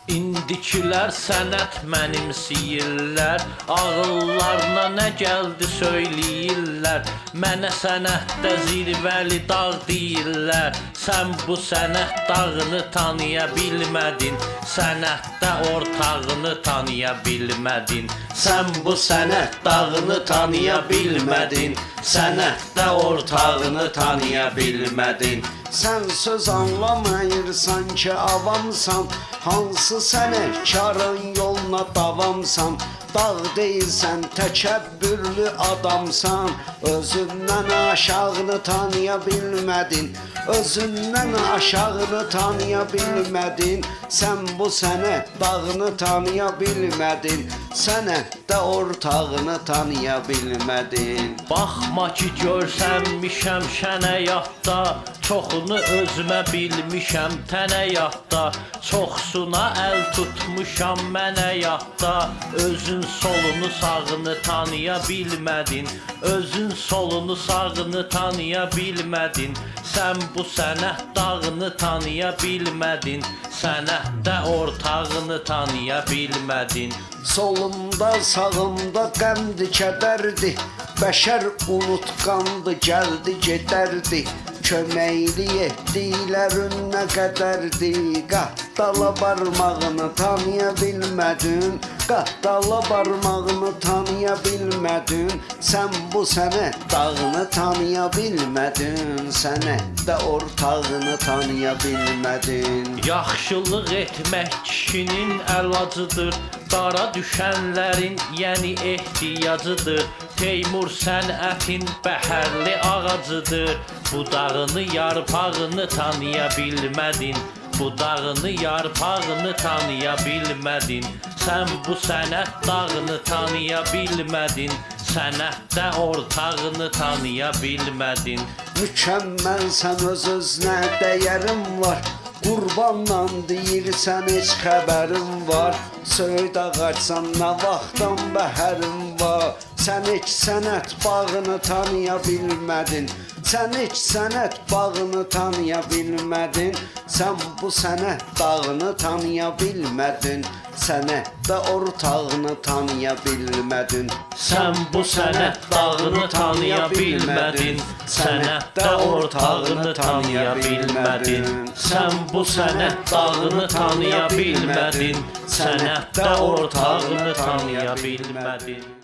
İndikilər sənət mənimsiyirlər, ağıllarına nə gəldi söyləyirlər. Mənə sənətdə zirvəli dağ deyirlər. Sən bu sənət dağını tanıya bilmədin, sənətdə ortağını tanıya bilmədin. Sən bu sənət dağını tanıya bilmədin, sənətdə ortağını tanıya bilmədin. Sən söz anlamayırsan ki avamsan, hansı sənətkarın yoluna davamsan. Dağ deyilsən, təkəbbürlü adamsan, özündən aşağını tanıya bilmədin, özündən aşağını tanıya bilmədin. Sən bu sənət dağını tanıya bilmədin, sənətdə ortağını tanıya bilmədin. Baxma ki görsənmişəm şənəyatda, çoxunu özümə bilmişəm tənəyatda. Çoxsuna əl tutmuşam mənə yatda, özün solunu sağını tanıya bilmədin, özün solunu sağını tanıya bilmədin. Sən bu sənət dağını tanıya bilmədin, sənətdə ortağını tanıya bilmədin. Solumda sağımda qəmdi kədərdi, bəşər unutqandı gəldi gedərdi. Köməkli etdiklərin nə qədərdi, qaddala barmağını tanıya bilmədin, qaddala barmağını tanıya bilmədin. Sən bu sənət dağını tanıya bilmədin, sənətdə ortağını tanıya bilmədin. Yaxşılıq etmək kişinin əlacıdır, dara düşənlərin yəni ehtiyacıdır. Teymur sənətin bəhərli ağacıdır, budağını yarpağını tanıya bilmədin, budağını yarpağını tanıya bilmədin. Sən bu sənət dağını tanıya bilmədin, sənətdə ortağını tanıya bilmədin. Mükəmməlsən öz-özünə dəyərin var, qurbanla deyirsən heç xəbərin var. Söyüd ağacsan nə vaxtdan bəhərin var. Sən heç sənət bağını tanıya bilmədin, sən heç sənət bağını tanıya bilmədin. Sən bu sənət dağını tanıya bilmədin, sənətdə ortağını tanıya bilmədin. Sən bu sənət dağını tanıya bilmədin, sənətdə ortağını tanıya bilmədin. Sən bu sənət dağını tanıya bilmədin, sənətdə ortağını tanıya bilmədin.